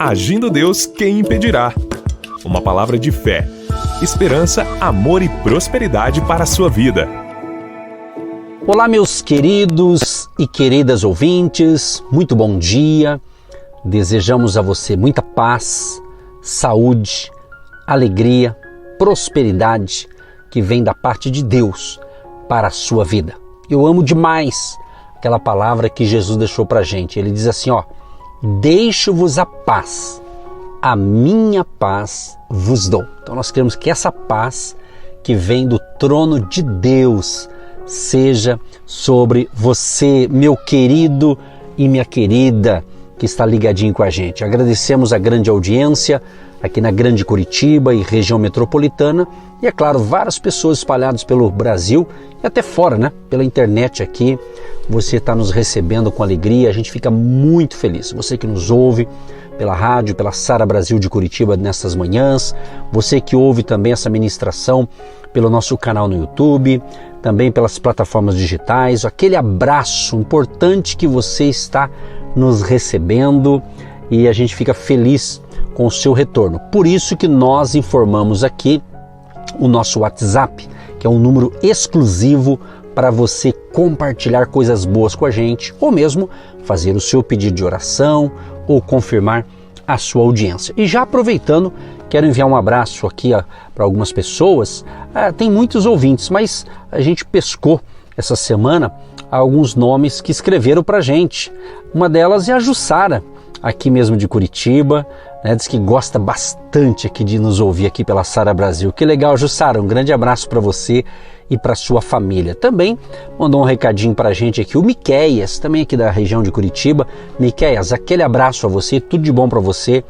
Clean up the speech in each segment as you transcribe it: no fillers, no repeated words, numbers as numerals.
Agindo Deus, quem impedirá? Uma palavra de fé, esperança, amor e prosperidade para a sua vida. Olá, meus queridos e queridas ouvintes, muito bom dia. Desejamos a você muita paz, saúde, alegria, prosperidade que vem da parte de Deus para a sua vida. Eu amo demais aquela palavra que Jesus deixou para a gente. Ele diz assim, deixo-vos a paz, a minha paz vos dou. Então nós queremos que essa paz que vem do trono de Deus seja sobre você, meu querido e minha querida, que está ligadinho com a gente. Agradecemos a grande audiência aqui na Grande Curitiba e região metropolitana e, é claro, várias pessoas espalhadas pelo Brasil e até fora, né? Pela internet aqui, você está nos recebendo com alegria, a gente fica muito feliz. Você que nos ouve pela rádio, pela Sara Brasil de Curitiba nessas manhãs, você que ouve também essa ministração pelo nosso canal no YouTube, também pelas plataformas digitais, aquele abraço importante que você está nos recebendo e a gente fica feliz com o seu retorno. Por isso que nós informamos aqui o nosso WhatsApp, que é um número exclusivo para você compartilhar coisas boas com a gente, ou mesmo fazer o seu pedido de oração ou confirmar a sua audiência. E já aproveitando, quero enviar um abraço aqui para algumas pessoas. Tem muitos ouvintes, mas a gente pescou essa semana alguns nomes que escreveram para a gente. Uma delas é a Jussara, aqui mesmo de Curitiba, né? Diz que gosta bastante aqui de nos ouvir aqui pela Sara Brasil. Que legal, Jussara, um grande abraço para você e para sua família. Também mandou um recadinho para a gente aqui o Miqueias, também aqui da região de Curitiba. Miqueias, aquele abraço a você, tudo de bom para você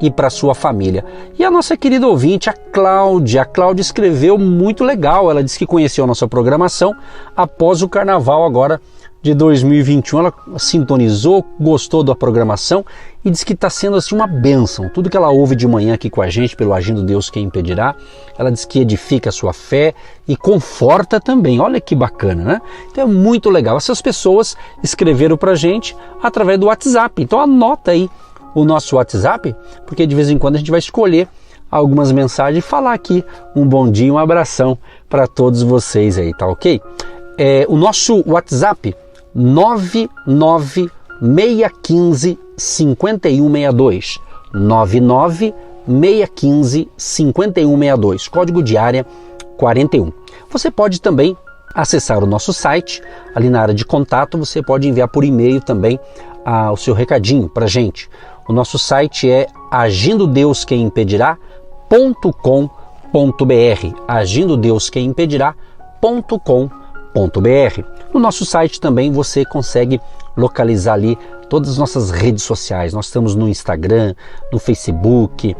e para sua família. E a nossa querida ouvinte, a Cláudia escreveu muito legal. Ela disse que conheceu a nossa programação após o Carnaval agora de 2021. Ela sintonizou, gostou da programação e disse que está sendo assim uma bênção. Tudo que ela ouve de manhã aqui com a gente, pelo Agindo Deus Quem Impedirá, ela diz que edifica a sua fé e conforta também. Olha que bacana, né? Então é muito legal. Essas pessoas escreveram para a gente através do WhatsApp. Então anota aí o nosso WhatsApp, porque de vez em quando a gente vai escolher algumas mensagens e falar aqui um bom dia, um abração para todos vocês aí, tá ok? O nosso WhatsApp 99615-5162 99615-5162, código de área 41. Você pode também acessar o nosso site, ali na área de contato, você pode enviar por e-mail também o seu recadinho para a gente. O nosso site é agindodeusquemimpedirá.com.br agindodeusquemimpedirá.com.br. No nosso site também você consegue localizar ali todas as nossas redes sociais. Nós estamos no Instagram, no Facebook,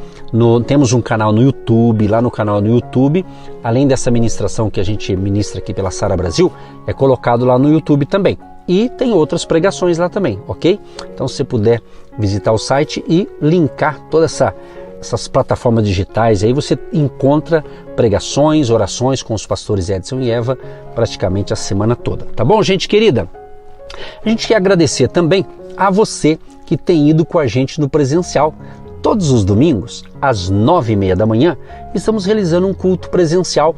temos um canal no YouTube. Lá no canal no YouTube, além dessa ministração que a gente ministra aqui pela Sara Brasil, é colocado lá no YouTube também. E tem outras pregações lá também, ok? Então, se você puder visitar o site e linkar todas essas plataformas digitais, aí você encontra pregações, orações com os pastores Edson e Eva praticamente a semana toda. Tá bom, gente querida? A gente quer agradecer também a você que tem ido com a gente no presencial. Todos os domingos, às 9h30 da manhã, estamos realizando um culto presencial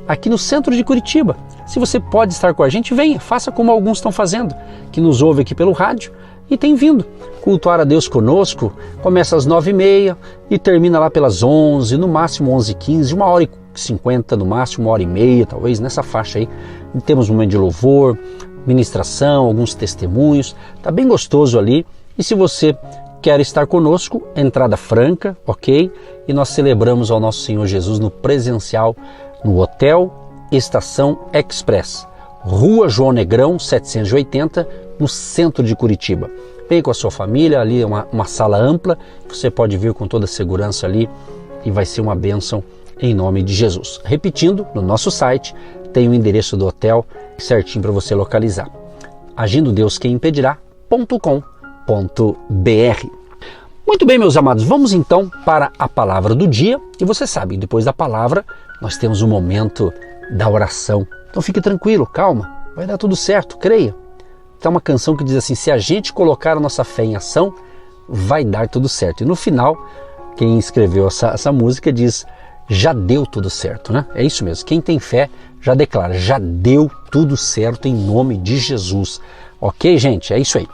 aqui no centro de Curitiba. Se você pode estar com a gente, venha, faça como alguns estão fazendo, que nos ouve aqui pelo rádio e tem vindo cultuar a Deus conosco. Começa às 9h30 e termina lá pelas 11, no máximo 11h15, 1h50, no máximo 1h30, talvez nessa faixa aí. E temos um momento de louvor, ministração, alguns testemunhos, tá bem gostoso ali. E se você quer estar conosco, entrada franca, ok? E nós celebramos ao nosso Senhor Jesus no presencial, no Hotel Estação Express, Rua João Negrão, 780, no centro de Curitiba. Vem com a sua família, ali é uma sala ampla, você pode vir com toda a segurança ali e vai ser uma bênção em nome de Jesus. Repetindo, no nosso site tem o endereço do hotel certinho para você localizar. agindodeusquemimpedirá.com.br. Muito bem, meus amados, vamos então para a palavra do dia. E você sabe, depois da palavra nós temos um momento da oração. Então fique tranquilo, calma, vai dar tudo certo, creia. Tem uma canção que diz assim: se a gente colocar a nossa fé em ação, vai dar tudo certo. E no final, quem escreveu essa música diz, já deu tudo certo, né? É isso mesmo, quem tem fé já declara, já deu tudo certo em nome de Jesus. Ok, gente? É isso aí.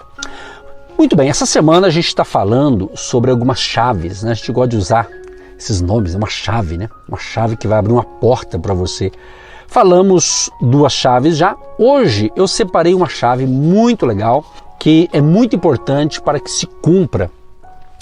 Muito bem, essa semana a gente está falando sobre algumas chaves, né? A gente gosta de usar esses nomes, é uma chave, né? Uma chave que vai abrir uma porta para você. Falamos 2 chaves já. Hoje eu separei uma chave muito legal, que é muito importante para que se cumpra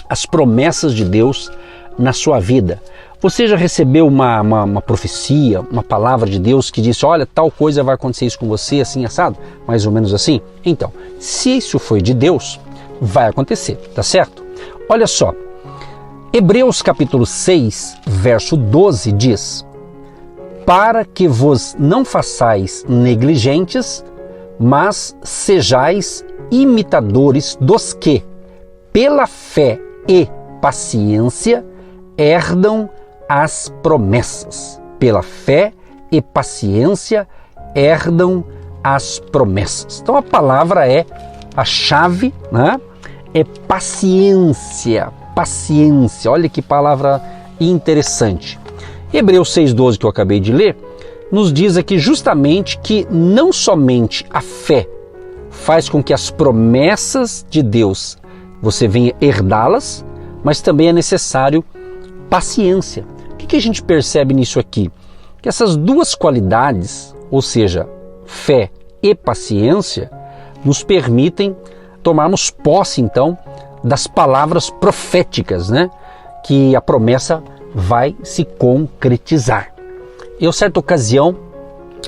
as promessas de Deus na sua vida. Você já recebeu uma profecia, uma palavra de Deus que disse, olha, tal coisa vai acontecer isso com você, assim, assado? Mais ou menos assim? Então, se isso foi de Deus, vai acontecer, tá certo? Olha só, Hebreus capítulo 6, verso 12 diz, para que vos não façais negligentes, mas sejais imitadores dos que, pela fé e paciência, herdam as promessas. Pela fé e paciência, herdam as promessas. Então a palavra é a chave, né? É paciência. Paciência, olha que palavra interessante. Hebreus 6,12 que eu acabei de ler, nos diz aqui justamente que não somente a fé faz com que as promessas de Deus você venha herdá-las, mas também é necessário paciência. O que a gente percebe nisso aqui? Que essas 2 qualidades, ou seja, fé e paciência, nos permitem tomarmos posse então das palavras proféticas, né? Que a promessa vai se concretizar. Em certa ocasião,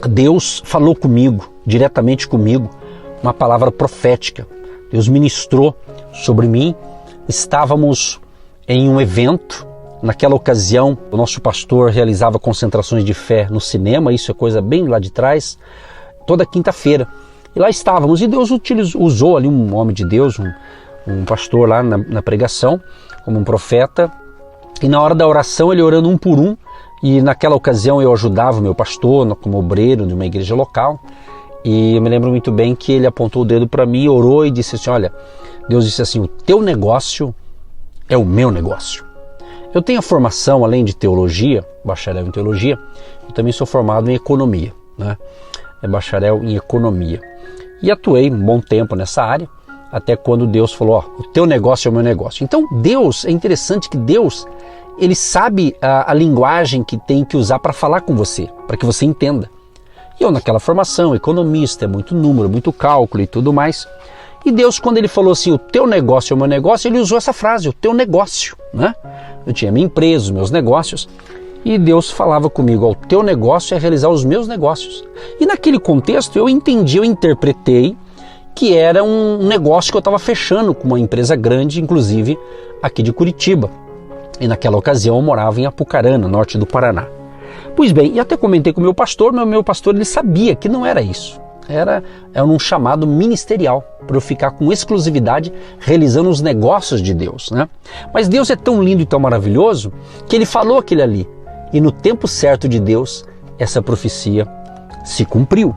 Deus falou comigo, diretamente comigo, uma palavra profética. Deus ministrou sobre mim. Estávamos em um evento. Naquela ocasião, o nosso pastor realizava concentrações de fé no cinema, isso é coisa bem lá de trás, toda quinta-feira. E lá estávamos, e Deus usou ali um homem de Deus, um pastor lá na pregação, como um profeta, e na hora da oração ele orando um por um, e naquela ocasião eu ajudava o meu pastor como obreiro de uma igreja local, e eu me lembro muito bem que ele apontou o dedo para mim, orou e disse assim, olha, Deus disse assim, o teu negócio é o meu negócio. Eu tenho a formação, além de teologia, bacharel em teologia, eu também sou formado em economia, né? É bacharel em economia. E atuei um bom tempo nessa área, até quando Deus falou, ó, o teu negócio é o meu negócio. Então Deus, é interessante que Deus, ele sabe a linguagem que tem que usar para falar com você, para que você entenda. E eu naquela formação, economista, é muito número, muito cálculo e tudo mais. E Deus, quando ele falou assim, o teu negócio é o meu negócio, ele usou essa frase, o teu negócio, né? Eu tinha minha empresa, os meus negócios, e Deus falava comigo, ó, o teu negócio é realizar os meus negócios. E naquele contexto eu entendi, eu interpretei que era um negócio que eu estava fechando com uma empresa grande, inclusive aqui de Curitiba. E naquela ocasião eu morava em Apucarana, norte do Paraná. Pois bem, e até comentei com o meu pastor, mas o meu pastor ele sabia que não era isso. Era um chamado ministerial, para eu ficar com exclusividade realizando os negócios de Deus, né? Mas Deus é tão lindo e tão maravilhoso que ele falou aquele ali. E no tempo certo de Deus, essa profecia se cumpriu.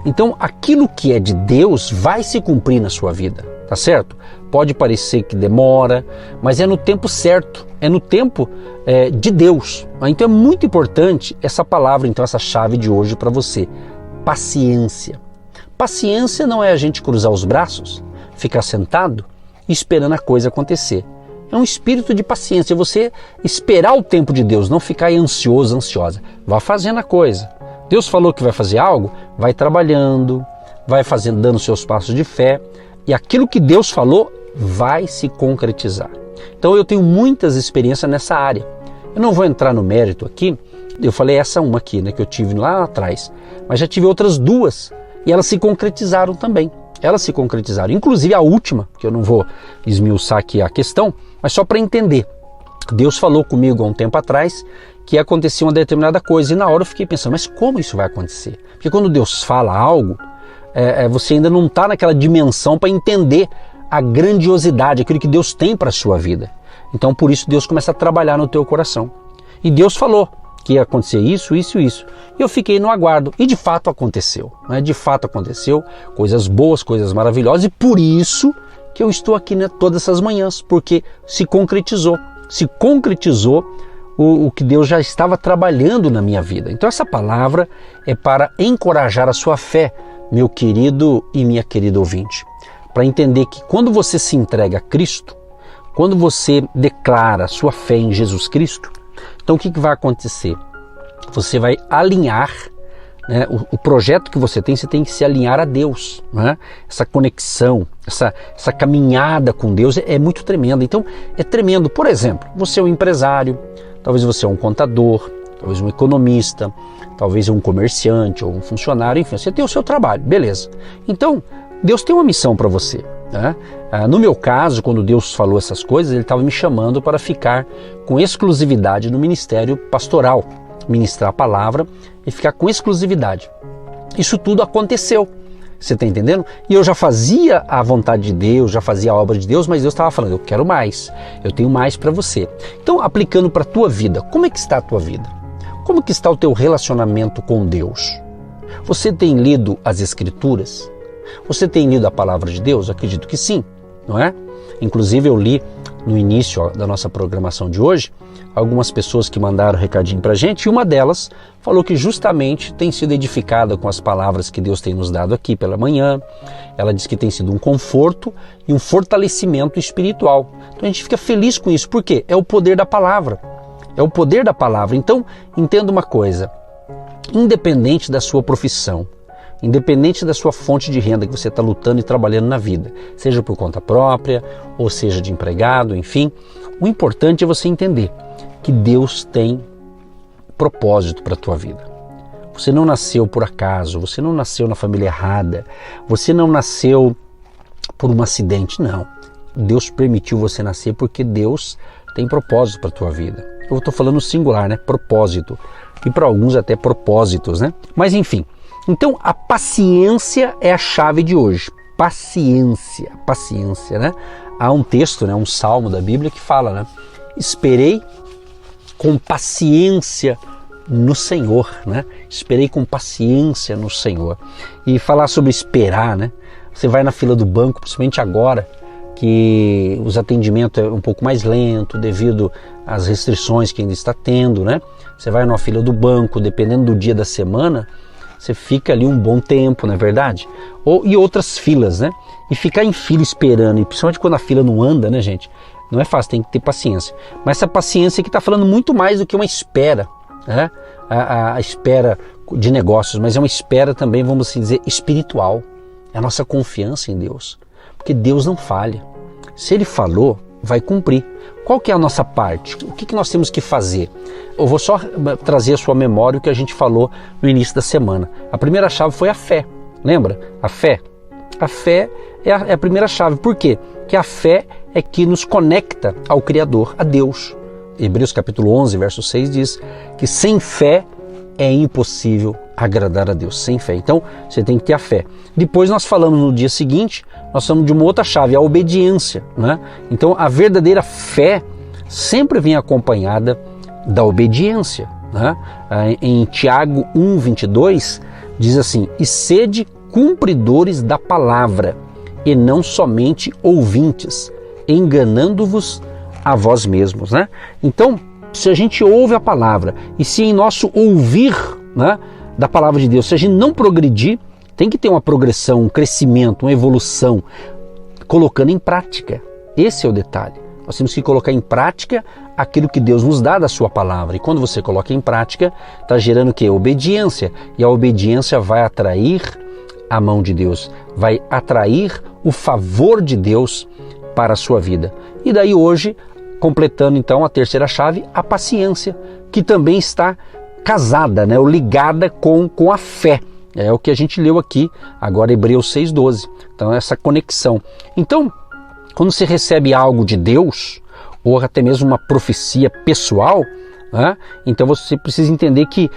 Então aquilo que é de Deus vai se cumprir na sua vida, tá certo? Pode parecer que demora, mas é no tempo certo, é no tempo de Deus. Então é muito importante essa palavra, então essa chave de hoje para você, paciência. Paciência não é a gente cruzar os braços, ficar sentado e esperando a coisa acontecer. É um espírito de paciência, você esperar o tempo de Deus, não ficar ansioso, ansiosa. Vá fazendo a coisa. Deus falou que vai fazer algo, vai trabalhando, vai fazendo, dando seus passos de fé, e aquilo que Deus falou vai se concretizar. Então eu tenho muitas experiências nessa área. Eu não vou entrar no mérito aqui, eu falei essa uma aqui, né, que eu tive lá atrás, mas já tive outras 2 e elas se concretizaram também. Elas se concretizaram, inclusive a última, que eu não vou esmiuçar aqui a questão, mas só para entender. Deus falou comigo há um tempo atrás que acontecia uma determinada coisa e na hora eu fiquei pensando, mas como isso vai acontecer? Porque quando Deus fala algo, você ainda não está naquela dimensão para entender a grandiosidade, aquilo que Deus tem para a sua vida. Então por isso Deus começa a trabalhar no teu coração. E Deus falou que ia acontecer isso, isso e isso. E eu fiquei no aguardo. E de fato aconteceu. Né? De fato aconteceu. Coisas boas, coisas maravilhosas. E por isso que eu estou aqui, né, todas essas manhãs, porque se concretizou o que Deus já estava trabalhando na minha vida. Então essa palavra é para encorajar a sua fé, meu querido e minha querida ouvinte, para entender que quando você se entrega a Cristo, quando você declara a sua fé em Jesus Cristo, então o que vai acontecer? Você vai alinhar, né, o projeto que você tem que se alinhar a Deus, né? Essa conexão, essa caminhada com Deus é muito tremenda. Então é tremendo. Por exemplo, você é um empresário, talvez você é um contador, talvez um economista, talvez um comerciante ou um funcionário, enfim, você tem o seu trabalho, beleza. Então Deus tem uma missão para você, né? No meu caso, quando Deus falou essas coisas, Ele estava me chamando para ficar com exclusividade no ministério pastoral, ministrar a palavra e ficar com exclusividade. Isso tudo aconteceu, você está entendendo? E eu já fazia a vontade de Deus, já fazia a obra de Deus, mas Deus estava falando, eu quero mais, eu tenho mais para você. Então, aplicando para a tua vida, como é que está a tua vida? Como que está o teu relacionamento com Deus? Você tem lido as Escrituras? Você tem lido a palavra de Deus? Acredito que sim, não é? Inclusive eu li no início da nossa programação de hoje, algumas pessoas que mandaram um recadinho para a gente, e uma delas falou que justamente tem sido edificada com as palavras que Deus tem nos dado aqui pela manhã. Ela diz que tem sido um conforto e um fortalecimento espiritual. Então a gente fica feliz com isso, porque é o poder da palavra. É o poder da palavra. Então, entenda uma coisa, independente da sua profissão, independente da sua fonte de renda que você está lutando e trabalhando na vida, seja por conta própria, ou seja de empregado, enfim, o importante é você entender que Deus tem propósito para a tua vida. Você não nasceu por acaso, você não nasceu na família errada, você não nasceu por um acidente, não. Deus permitiu você nascer porque Deus tem propósito para a tua vida. Eu estou falando singular, né? Propósito. E para alguns até propósitos, né? Mas enfim. Então a paciência é a chave de hoje. Paciência, né? Há um texto, né? Um salmo da Bíblia que fala, né? Esperei com paciência no Senhor, né? Esperei com paciência no Senhor. E falar sobre esperar, né? Você vai na fila do banco, principalmente agora, que os atendimentos é um pouco mais lento devido às restrições que ainda está tendo, né? Você vai numa fila do banco, dependendo do dia da semana, você fica ali um bom tempo, não é verdade? E outras filas, né? E ficar em fila esperando, e principalmente quando a fila não anda, né, gente? Não é fácil, tem que ter paciência. Mas essa paciência aqui está falando muito mais do que uma espera, né? A espera de negócios, mas é uma espera também, vamos assim dizer, espiritual. É a nossa confiança em Deus. Porque Deus não falha. Se Ele falou, vai cumprir. Qual que é a nossa parte? O que nós temos que fazer? Eu vou só trazer à sua memória o que a gente falou no início da semana. A primeira chave foi a fé. Lembra? A fé. A fé é a primeira chave. Por quê? Porque a fé é que nos conecta ao Criador, a Deus. Hebreus capítulo 11, verso 6 diz que sem fé é impossível agradar a Deus. Sem fé. Então, você tem que ter a fé. Depois nós falamos no dia seguinte, nós falamos de uma outra chave, a obediência, né? Então, a verdadeira fé sempre vem acompanhada da obediência, né? Em Tiago 1:22 diz assim: e sede cumpridores da palavra, e não somente ouvintes, enganando-vos a vós mesmos, né? Então, se a gente ouve a palavra e se em nosso ouvir, né, da palavra de Deus, se a gente não progredir, tem que ter uma progressão, um crescimento, uma evolução, colocando em prática. Esse é o detalhe. Nós temos que colocar em prática aquilo que Deus nos dá da sua palavra. E quando você coloca em prática, está gerando o quê? Obediência. E a obediência vai atrair a mão de Deus, vai atrair o favor de Deus para a sua vida. E daí hoje, completando então a terceira chave, a paciência, que também está casada, né, ou ligada com a fé. É o que a gente leu aqui, agora Hebreus 6:12. Então essa conexão. Então, quando você recebe algo de Deus, ou até mesmo uma profecia pessoal, né, então você precisa entender que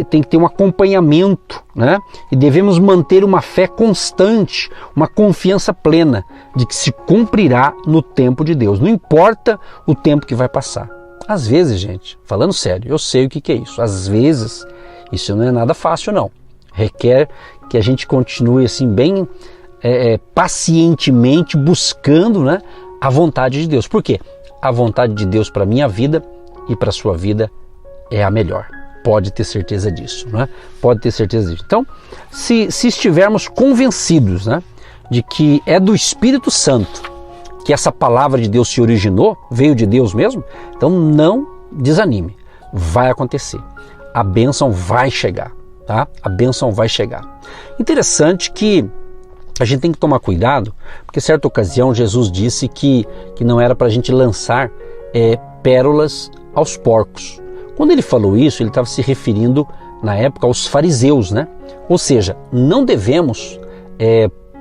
tem que ter um acompanhamento, né, e devemos manter uma fé constante, uma confiança plena de que se cumprirá no tempo de Deus. Não importa o tempo que vai passar. Às vezes, gente, falando sério, eu sei o que é isso. Às vezes, isso não é nada fácil, não. Requer que a gente continue assim bem pacientemente buscando, né, a vontade de Deus. Por quê? A vontade de Deus para a minha vida e para a sua vida é a melhor. Pode ter certeza disso, né? Pode ter certeza disso. Então, se estivermos convencidos, né, de que é do Espírito Santo que essa palavra de Deus se originou, veio de Deus mesmo, então não desanime. Vai acontecer. A bênção vai chegar, tá? A bênção vai chegar. Interessante que a gente tem que tomar cuidado, porque certa ocasião Jesus disse que não era para a gente lançar pérolas aos porcos. Quando ele falou isso, ele estava se referindo na época aos fariseus, né? Ou seja, não devemos,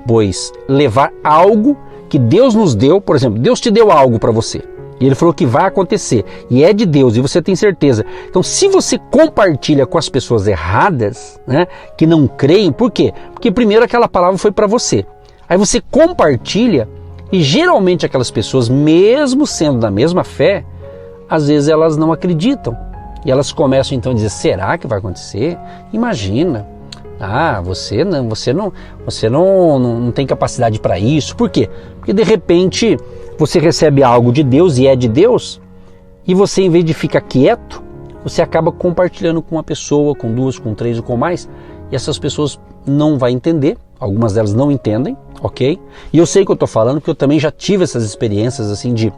pois, levar algo que Deus nos deu. Por exemplo, Deus te deu algo para você e Ele falou que vai acontecer e é de Deus e você tem certeza. Então, se você compartilha com as pessoas erradas, né, que não creem, por quê? Porque primeiro aquela palavra foi para você. Aí você compartilha e geralmente aquelas pessoas, mesmo sendo da mesma fé, às vezes elas não acreditam e elas começam então a dizer: será que vai acontecer? Imagina. Você não tem capacidade para isso. Por quê? Porque de repente você recebe algo de Deus e é de Deus, e você, em vez de ficar quieto, você acaba compartilhando com uma pessoa, com duas, com três ou com mais, e essas pessoas não vão entender, algumas delas não entendem, ok? E eu sei que eu estou falando porque eu também já tive essas experiências assim de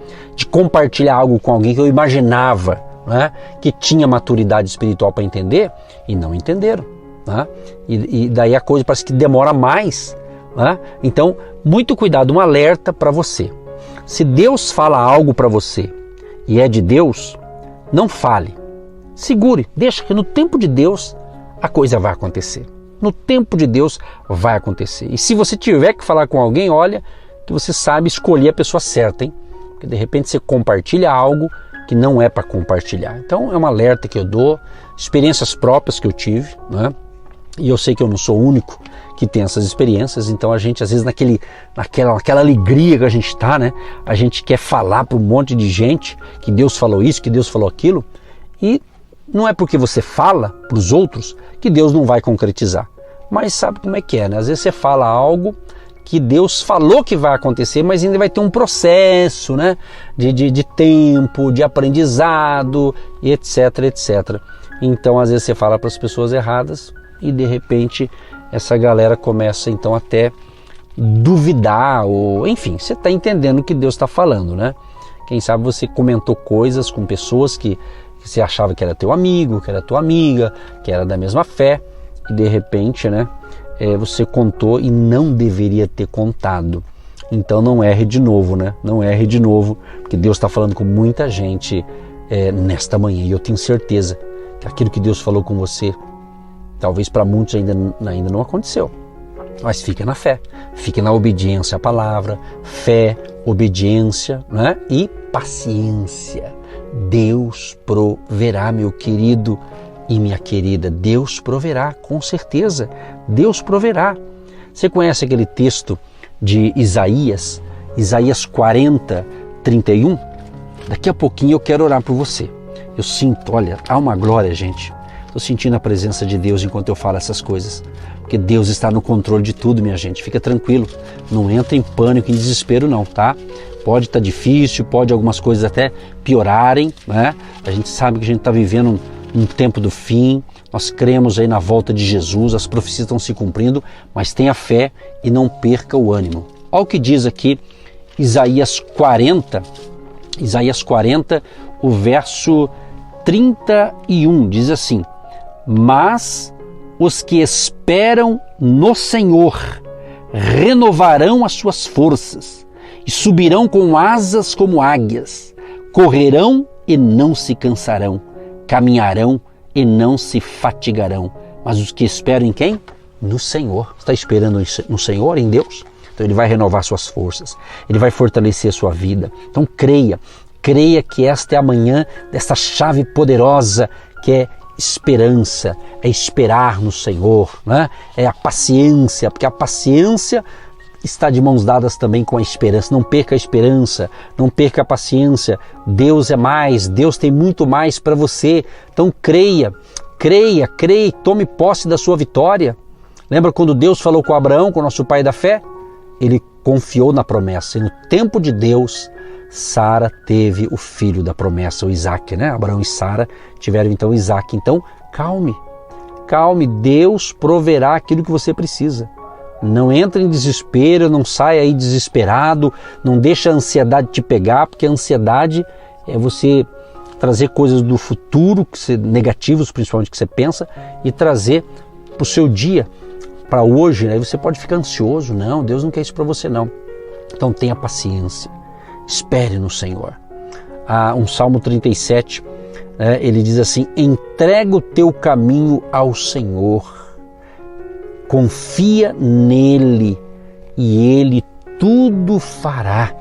compartilhar algo com alguém que eu imaginava, né, que tinha maturidade espiritual para entender, e não entenderam. E daí a coisa parece que demora mais, né? Então, muito cuidado, um alerta para você. Se Deus fala algo para você e é de Deus, não fale, segure, deixa que no tempo de Deus a coisa vai acontecer. No tempo de Deus vai acontecer. E se você tiver que falar com alguém, olha que você sabe escolher a pessoa certa, hein? Porque de repente você compartilha algo que não é para compartilhar. Então é um alerta que eu dou, experiências próprias que eu tive, né? E eu sei que eu não sou o único que tem essas experiências, então a gente às vezes naquela alegria que a gente está, né? A gente quer falar para um monte de gente que Deus falou isso, que Deus falou aquilo, e não é porque você fala para os outros que Deus não vai concretizar. Mas sabe como é que é, né? Às vezes você fala algo que Deus falou que vai acontecer, mas ainda vai ter um processo, né? De tempo, de aprendizado, e etc, etc. Então às vezes você fala para as pessoas erradas, e de repente essa galera começa então até duvidar, ou enfim, você está entendendo o que Deus está falando, né? Quem sabe você comentou coisas com pessoas que você achava que era teu amigo, que era tua amiga, que era da mesma fé, e de repente, né, você contou e não deveria ter contado. Então não erre de novo, né? Não erre de novo, porque Deus está falando com muita gente nesta manhã, e eu tenho certeza que aquilo que Deus falou com você, talvez para muitos ainda não aconteceu, mas fique na fé, fique na obediência à palavra, fé, obediência, né? E paciência. Deus proverá, meu querido e minha querida, Deus proverá, com certeza, Deus proverá. Você conhece aquele texto de Isaías 40, 31? Daqui a pouquinho eu quero orar por você. Eu sinto, olha, há uma glória, gente. Estou sentindo a presença de Deus enquanto eu falo essas coisas, porque Deus está no controle de tudo, minha gente. Fica tranquilo, não entra em pânico, em desespero não, tá? Pode estar difícil, pode algumas coisas até piorarem, né? A gente sabe que a gente está vivendo um tempo do fim, nós cremos aí na volta de Jesus, as profecias estão se cumprindo, mas tenha fé e não perca o ânimo. Olha o que diz aqui Isaías 40, o verso 31, diz assim: mas os que esperam no Senhor renovarão as suas forças e subirão com asas como águias, correrão e não se cansarão, caminharão e não se fatigarão. Mas os que esperam em quem? No Senhor. Você está esperando no Senhor, em Deus? Então Ele vai renovar suas forças, Ele vai fortalecer a sua vida. Então creia que esta é a manhã desta chave poderosa que é esperança, é esperar no Senhor, né? É a paciência, porque a paciência está de mãos dadas também com a esperança. Não perca a esperança, não perca a paciência. Deus é mais, Deus tem muito mais para você. Então creia e tome posse da sua vitória. Lembra quando Deus falou com Abraão, com o nosso pai da fé? ele confiou na promessa. E no tempo de Deus, Sara teve o filho da promessa, o Isaac, né? Abraão e Sara tiveram então Isaac. Então, calme, Deus proverá aquilo que você precisa. Não entre em desespero, não saia aí desesperado, não deixa a ansiedade te pegar, porque a ansiedade é você trazer coisas do futuro, negativos principalmente, que você pensa, e trazer para o seu dia, para hoje, né? Você pode ficar ansioso. Não, Deus não quer isso para você não. Então tenha paciência, espere no Senhor. Um Salmo 37, ele diz assim: entrega o teu caminho ao Senhor, confia nele e ele tudo fará.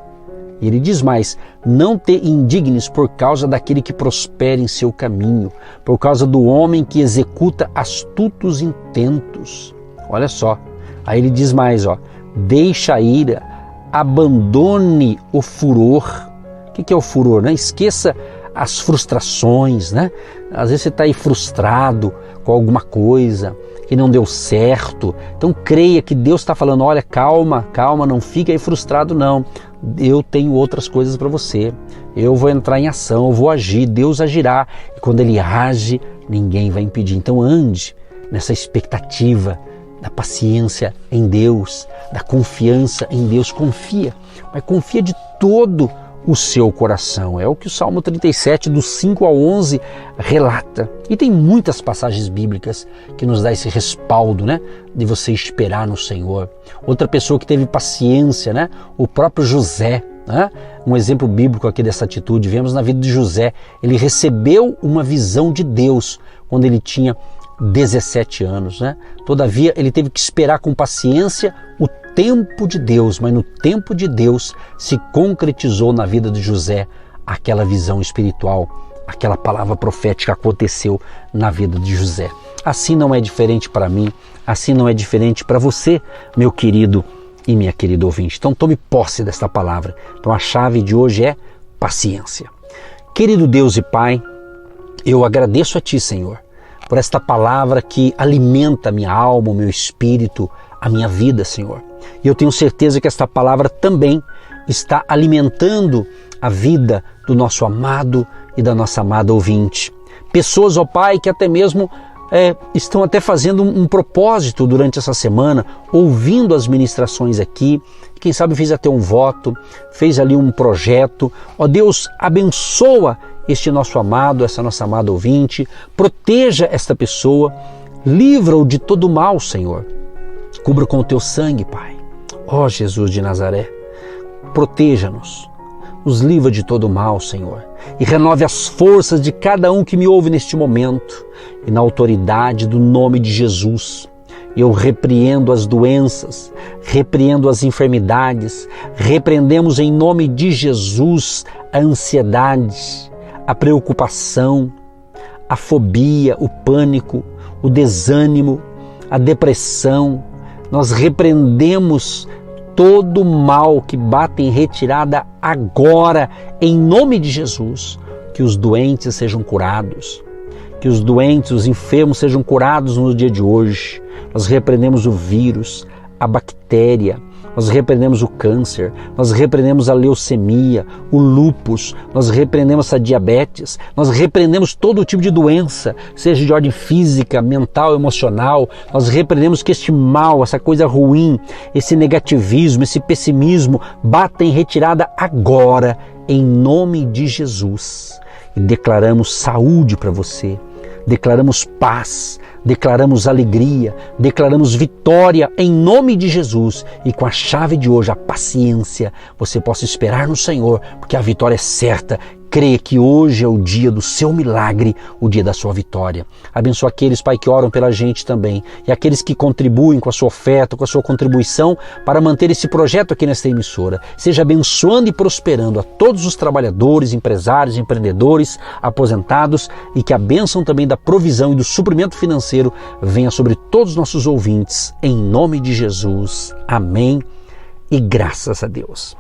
E ele diz mais: não te indignes por causa daquele que prospera em seu caminho, por causa do homem que executa astutos intentos. Olha só, aí ele diz mais, deixa a ira, abandone o furor. O que é o furor? Né? Esqueça as frustrações, né? Às vezes você está aí frustrado com alguma coisa que não deu certo. Então creia que Deus está falando: olha, calma, não fica aí frustrado não. Eu tenho outras coisas para você. Eu vou entrar em ação, eu vou agir, Deus agirá. E quando Ele age, ninguém vai impedir. Então ande nessa expectativa da paciência em Deus, da confiança em Deus. Confia, mas confia de todo o seu coração. É o que o Salmo 37, do 5 ao 11, relata. E tem muitas passagens bíblicas que nos dá esse respaldo, né, de você esperar no Senhor. Outra pessoa que teve paciência, né, o próprio José, né? Um exemplo bíblico aqui dessa atitude, vemos na vida de José. Ele recebeu uma visão de Deus quando ele tinha 17 anos, né? Todavia ele teve que esperar com paciência o tempo de Deus, mas no tempo de Deus se concretizou na vida de José aquela visão espiritual, aquela palavra profética aconteceu na vida de José. Assim não é diferente para mim, assim não é diferente para você, meu querido e minha querida ouvinte. Então tome posse desta palavra. Então a chave de hoje é paciência. Querido Deus e Pai, eu agradeço a Ti, Senhor, por esta palavra que alimenta a minha alma, o meu espírito, a minha vida, Senhor. E eu tenho certeza que esta palavra também está alimentando a vida do nosso amado e da nossa amada ouvinte. Pessoas, ó Pai, que até mesmo estão até fazendo um propósito durante essa semana, ouvindo as ministrações aqui, quem sabe fez até um voto, fez ali um projeto. Ó Deus, abençoa este nosso amado, essa nossa amada ouvinte, proteja esta pessoa, livra-o de todo mal, Senhor. Cubra com o Teu sangue, Pai. Ó Jesus de Nazaré, proteja-nos, nos livra de todo mal, Senhor, e renove as forças de cada um que me ouve neste momento, e na autoridade do nome de Jesus, eu repreendo as doenças, repreendo as enfermidades, repreendemos em nome de Jesus a ansiedade, a preocupação, a fobia, o pânico, o desânimo, a depressão. Nós repreendemos todo mal que bate em retirada agora, em nome de Jesus. Que os doentes sejam curados, que os doentes, os enfermos sejam curados no dia de hoje. Nós repreendemos o vírus, a bactéria, nós repreendemos o câncer, nós repreendemos a leucemia, o lúpus, nós repreendemos a diabetes, nós repreendemos todo tipo de doença, seja de ordem física, mental, emocional. Nós repreendemos que este mal, essa coisa ruim, esse negativismo, esse pessimismo, bata em retirada agora, em nome de Jesus. E declaramos saúde para você, declaramos paz, declaramos alegria, declaramos vitória em nome de Jesus. E com a chave de hoje, a paciência, você possa esperar no Senhor, porque a vitória é certa. Creia que hoje é o dia do seu milagre, o dia da sua vitória. Abençoa aqueles, Pai, que oram pela gente também, e aqueles que contribuem com a sua oferta, com a sua contribuição para manter esse projeto aqui nesta emissora. Seja abençoando e prosperando a todos os trabalhadores, empresários, empreendedores, aposentados, e que a bênção também da provisão e do suprimento financeiro venha sobre todos os nossos ouvintes, em nome de Jesus. Amém e graças a Deus.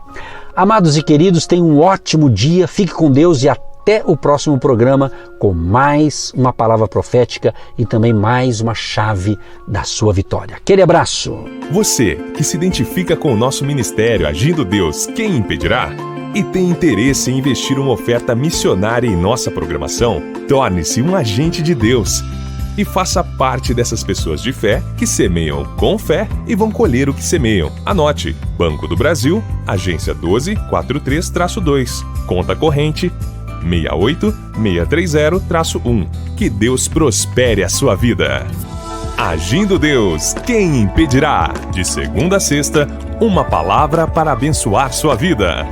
Amados e queridos, tenham um ótimo dia, fique com Deus e até até o próximo programa com mais uma palavra profética e também mais uma chave da sua vitória. Aquele abraço! Você que se identifica com o nosso ministério Agindo Deus, quem impedirá? E tem interesse em investir uma oferta missionária em nossa programação? Torne-se um agente de Deus e faça parte dessas pessoas de fé que semeiam com fé e vão colher o que semeiam. Anote: Banco do Brasil, agência 12432-2, conta corrente 68630-1. Que Deus prospere a sua vida. Agindo Deus, quem impedirá? De segunda a sexta, uma palavra para abençoar sua vida.